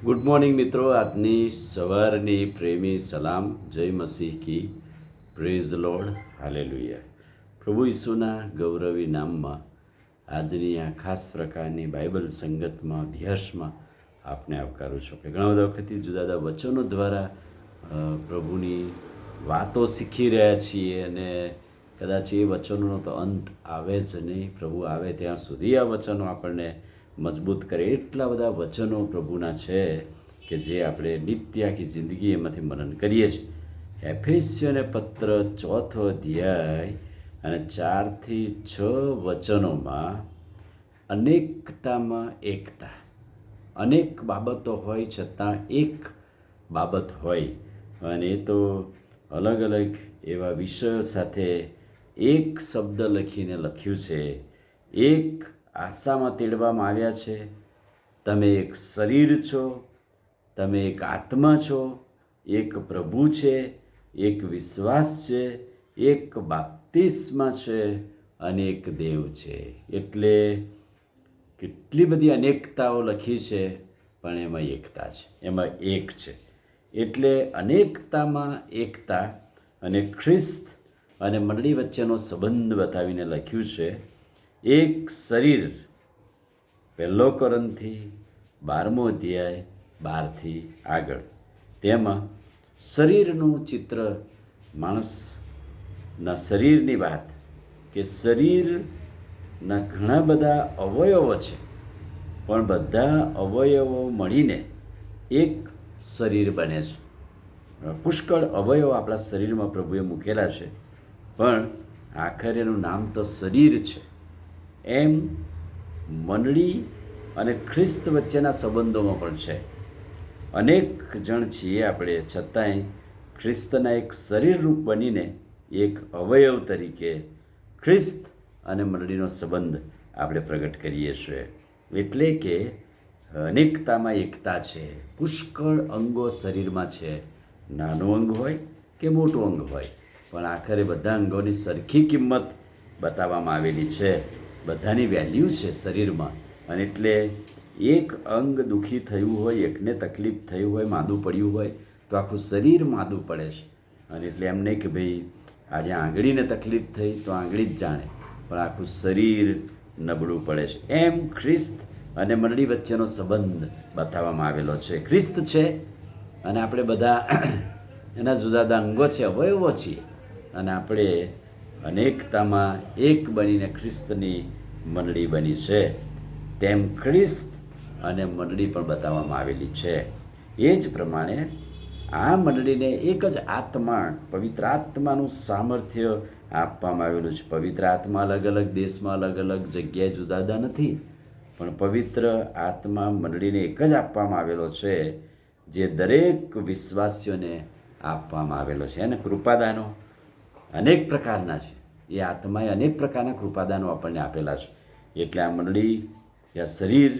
Good morning મિત્રો, આજની સવારની પ્રેમી સલામ, જય મસીહ કી, પ્રેઝ લોર્ડ, હાલેલુયા. પ્રભુ ઈસુના ગૌરવી નામમાં આજની આ ખાસ પ્રકારની બાઇબલ સંગતમાં અભ્યાસમાં આપને આવકારું છું. કે ઘણા બધા વખતથી જુદા જુદા વચનો દ્વારા પ્રભુની વાતો શીખી રહ્યા છીએ અને કદાચ એ વચનોનો તો અંત આવે જ નહીં. પ્રભુ આવે ત્યાં સુધી આ વચનો આપણને મજબૂત કરે. એટલા બધા વચનો પ્રભુના છે કે જે આપણે નિત્ય આખી જિંદગી એમાંથી મનન કરીએ છીએ. એફેસ્યોને પત્ર 4 અધ્યાય અને 4-6 વચનોમાં અનેકતામાં એકતા, અનેક બાબતો હોય છતાં એક બાબત હોય, અને એ તો અલગ અલગ એવા વિષયો સાથે એક શબ્દ લખીને લખ્યું છે. એક આશામાં તેડવામાં આવ્યા છે. તમે એક શરીર છો, તમે એક આત્મા છો, એક પ્રભુ છે, એક વિશ્વાસ છે, એક બાપ્તિસ્મા છે અને એક દેવ છે. એટલે કેટલી બધી અનેકતાઓ લખી છે, પણ એમાં એકતા છે, એમાં એક છે. એટલે અનેકતામાં એકતા અને ખ્રિસ્ત અને મંડળી વચ્ચેનો સંબંધ બતાવીને લખ્યું છે. એક શરીર, 1 કોરિન્થી 12મો અધ્યાય 12થી આગળ. તેમાં શરીરનું ચિત્ર, માણસના શરીરની વાત, કે શરીરના ઘણા બધા અવયવો છે, પણ બધા અવયવો મળીને એક શરીર બને છે. પુષ્કળ અવયવો આપણા શરીરમાં પ્રભુએ મૂકેલા છે, પણ આખરે એનું નામ તો શરીર છે. એમ મંડળી અને ખ્રિસ્ત વચ્ચેના સંબંધોમાં પણ છે. અનેક જણ છીએ આપણે, છતાંય ખ્રિસ્તના એક શરીર રૂપ બનીને એક અવયવ તરીકે ખ્રિસ્ત અને મંડળીનો સંબંધ આપણે પ્રગટ કરીએ છીએ. એટલે કે અનેકતામાં એકતા છે. પુષ્કળ અંગો શરીરમાં છે. નાનું અંગ હોય કે મોટું અંગ હોય, પણ આખરે બધા અંગોની સરખી કિંમત બતાવવામાં આવેલી છે. બધાની વેલ્યુ છે શરીરમાં. અને એટલે એક અંગ દુઃખી થયું હોય, એકને તકલીફ થઈ હોય, માદું પડ્યું હોય, તો આખું શરીર માદું પડે છે. અને એટલે એમ નહીં કે ભાઈ આજે આંગળીને તકલીફ થઈ તો આંગળી જ જાણે, પણ આખું શરીર નબળું પડે છે. એમ ખ્રિસ્ત અને મંડળી વચ્ચેનો સંબંધ બતાવવામાં આવેલો છે. ખ્રિસ્ત છે અને આપણે બધા એના જુદા જુદા અંગો છે, અવયવો છીએ, અને આપણે અનેકતામાં એક બનીને ખ્રિસ્તની મંડળી બની છે. તેમ ખ્રિસ્ત અને મંડળી પણ બતાવવામાં આવેલી છે. એ જ પ્રમાણે આ મંડળીને એક જ આત્મા, પવિત્ર આત્માનું સામર્થ્ય આપવામાં આવેલું છે. પવિત્ર આત્મા અલગ અલગ દેશમાં, અલગ અલગ જગ્યાએ જુદા જુદા નથી, પણ પવિત્ર આત્મા મંડળીને એક જ આપવામાં આવેલો છે, જે દરેક વિશ્વાસીઓને આપવામાં આવેલો છે. અને કૃપાદાનો અનેક પ્રકારના છે. એ આત્માએ અનેક પ્રકારના કૃપાદાનો આપણને આપેલા છે. એટલે આ મંડળી, આ શરીર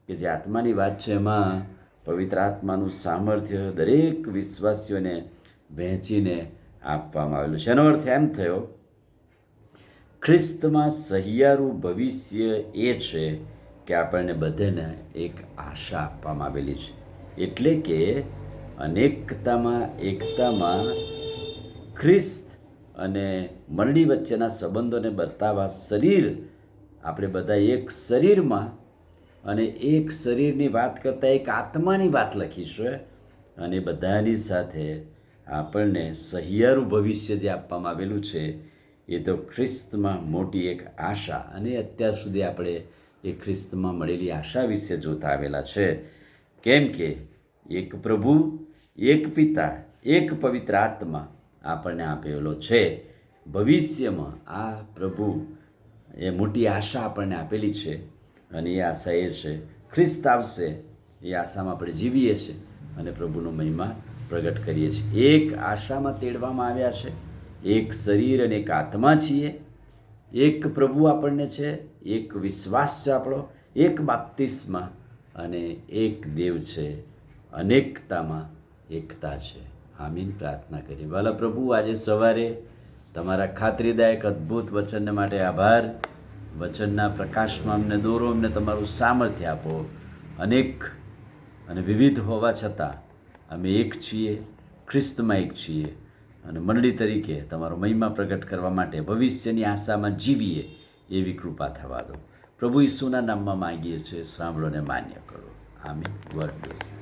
કે જે આત્માની વાત છે, એમાં પવિત્ર આત્માનું સામર્થ્ય દરેક વિશ્વાસીઓને વહેંચીને આપવામાં આવેલું છે. એનો અર્થ એમ થયો, ખ્રિસ્તમાં સહિયારું ભવિષ્ય એ છે કે આપણને બધાને એક આશા આપવામાં આવેલી છે. એટલે કે અનેકતામાં એકતામાં ખ્રિસ્ત અને મંડળી વચ્ચેના સંબંધોને બતાવવા શરીર, આપણે બધા એક શરીરમાં અને એક શરીરની વાત કરતાં એક આત્માની વાત લખી છે. અને બધાની સાથે આપણને સહિયારું ભવિષ્ય જે આપવામાં આવેલું છે, એ તો ખ્રિસ્તમાં મોટી એક આશા. અને અત્યાર સુધી આપણે એ ખ્રિસ્તમાં મળેલી આશા વિશે જોતા આવેલા છે. કેમ કે એક પ્રભુ, એક પિતા, એક પવિત્ર આત્મા આપણને આપેલો છે. ભવિષ્યમાં આ પ્રભુ એ મોટી આશા આપણને આપેલી છે. અને એ આશા એ છે, ખ્રિસ્ત આવશે, એ આશામાં આપણે જીવીએ છીએ અને પ્રભુનો મહિમા પ્રગટ કરીએ છીએ. એક આશામાં તેડવામાં આવ્યા છે. એક શરીર અને એક આત્મા છીએ. એક પ્રભુ આપણને છે, એક વિશ્વાસ છે આપણો, એક બાપ્તિસ્મા અને એક દેવ છે. અનેકતામાં એકતા છે. આમીન. પ્રાર્થના કરીએ. વાલા પ્રભુ, આજે સવારે તમારા ખાતરીદાયક અદ્ભુત વચનને માટે આભાર. વચનના પ્રકાશમાં અમને દોરો, અમને તમારું સામર્થ્ય આપો. અનેક અને વિવિધ હોવા છતાં અમે એક છીએ, ખ્રિસ્તમાં એક છીએ અને મંડળી તરીકે તમારો મહિમા પ્રગટ કરવા માટે ભવિષ્યની આશામાં જીવીએ એવી કૃપા થવા દો. પ્રભુ ઈસુના નામમાં માંગીએ છીએ, સાંભળો ને માન્ય કરો. આમીન. God bless.